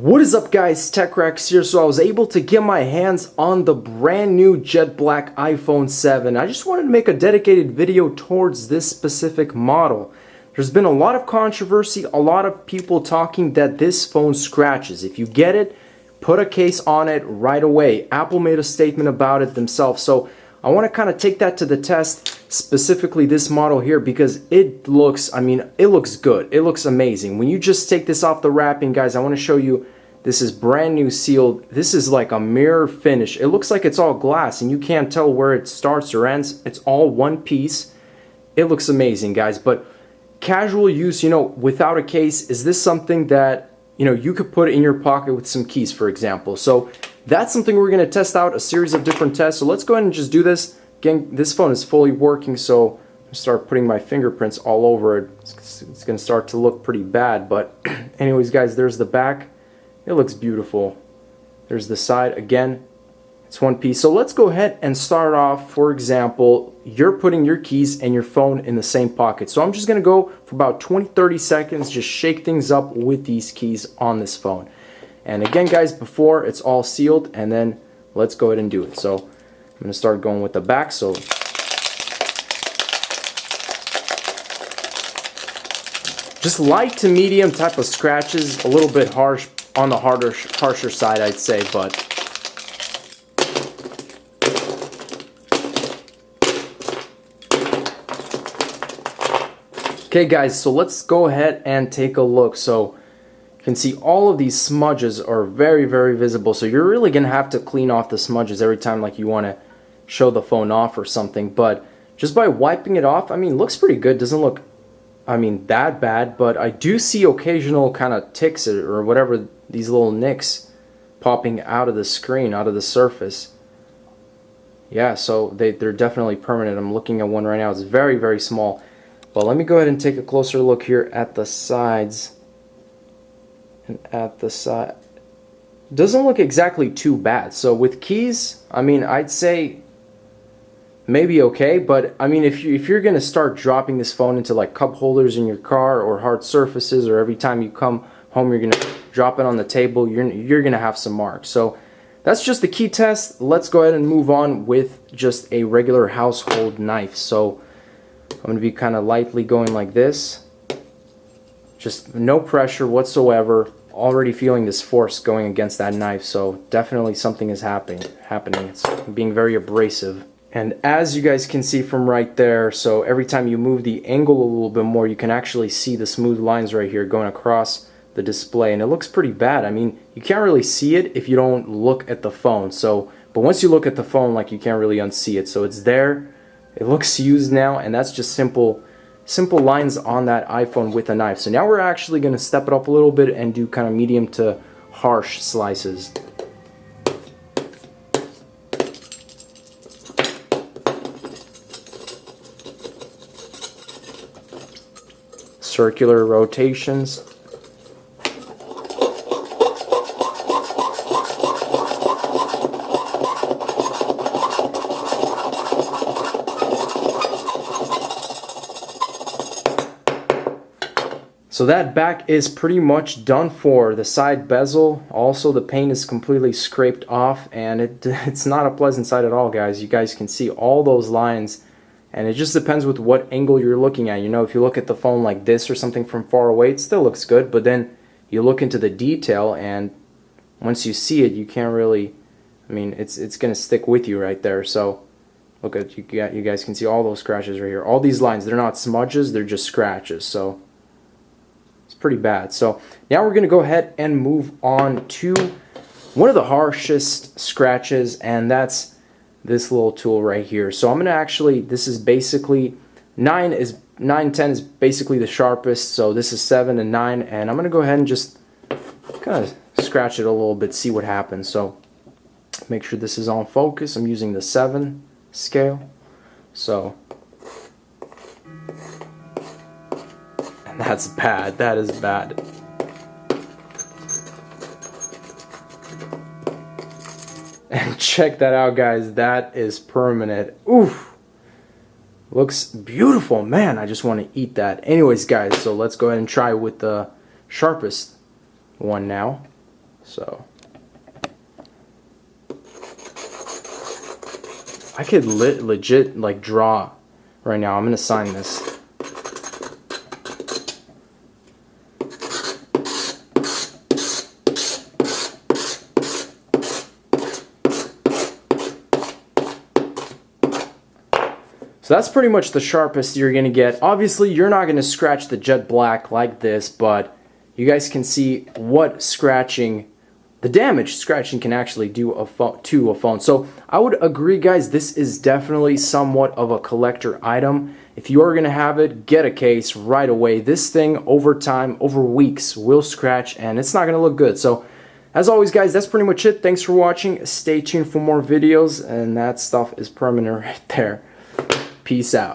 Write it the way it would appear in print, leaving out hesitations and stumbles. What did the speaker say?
What is up guys, TechRex here. So I was able to get my hands on the brand new jet black iPhone 7. I just wanted to make a dedicated video towards this specific model. There's been a lot of controversy, a lot of people talking that this phone scratches. If you get it, put a case on it right away. Apple made a statement about it themselves. So I want to kind of take that to the test, specifically this model here, because it looks, it looks good. It looks amazing. When you just take this off the wrapping, guys, I want to show you, this is brand new sealed. This is like a mirror finish. It looks like it's all glass and you can't tell where it starts or ends. It's all one piece. It looks amazing, guys. But casual use, without a case, is this something that, you could put in your pocket with some keys, for example? So that's something we're going to test out, a series of different tests. So let's go ahead and just do this. Again, this phone is fully working, so I'm going to start putting my fingerprints all over it. It's going to start to look pretty bad, but anyways, guys, there's the back. It looks beautiful. There's the side. Again, it's one piece. So let's go ahead and start off. For example, you're putting your keys and your phone in the same pocket. So I'm just going to go for about 20-30 seconds, just shake things up with these keys on this phone. And again, guys, before it's all sealed, and then let's go ahead and do it. So I'm going to start going with the back. So just light to medium type of scratches, a little bit harsh, on the harsher side, I'd say, but okay, guys, so let's go ahead and take a look. So you can see all of these smudges are very, very visible. So you're really gonna have to clean off the smudges every time like you want to show the phone off or something. But just by wiping it off, looks pretty good. Doesn't look, that bad. But I do see occasional kind of ticks or whatever, these little nicks popping out of the screen, out of the surface. Yeah, so they're definitely permanent. I'm looking at one right now. It's very, very small. But let me go ahead and take a closer look here at the sides. And at the side, doesn't look exactly too bad. So with keys, I'd say maybe okay, but if you're gonna start dropping this phone into like cup holders in your car or hard surfaces, or every time you come home you're gonna drop it on the table, you're gonna have some marks. So that's just the key test. Let's go ahead and move on with just a regular household knife. So I'm gonna be kind of lightly going like this, just no pressure whatsoever. Already feeling this force going against that knife, so definitely something is happening. It's being very abrasive. And as you guys can see from right there, so every time you move the angle a little bit more, you can actually see the smooth lines right here going across the display, and it looks pretty bad. You can't really see it if you don't look at the phone. So, but once you look at the phone, like, you can't really unsee it. So it's there. It looks used now, and that's just simple lines on that iPhone with a knife. So now we're actually going to step it up a little bit and do kind of medium to harsh slices. Circular rotations. So that back is pretty much done for. The side bezel, also the paint is completely scraped off, and it's not a pleasant sight at all, guys. You guys can see all those lines, and it just depends with what angle you're looking at. If you look at the phone like this or something from far away, it still looks good, but then you look into the detail, and once you see it, you can't really, it's gonna stick with you right there. So look at, you guys can see all those scratches right here. All these lines, they're not smudges, they're just scratches. So it's pretty bad. So now we're going to go ahead and move on to one of the harshest scratches, and that's this little tool right here. So I'm going to actually, this is basically 10 is basically the sharpest. So this is 7 and 9, and I'm going to go ahead and just kind of scratch it a little bit, see what happens. So make sure this is on focus. I'm using the 7 scale. So that's bad. That is bad. And check that out, guys. That is permanent. Oof. Looks beautiful. Man, I just want to eat that. Anyways, guys, so let's go ahead and try with the sharpest one now. So I could legit like draw right now. I'm gonna sign this. So that's pretty much the sharpest you're going to get. Obviously, you're not going to scratch the jet black like this, but you guys can see what scratching, the damage scratching can actually do to a phone. So I would agree, guys, this is definitely somewhat of a collector item. If you are going to have it, get a case right away. This thing, over time, over weeks, will scratch, and it's not going to look good. So as always, guys, that's pretty much it. Thanks for watching. Stay tuned for more videos, and that stuff is permanent right there. Peace out.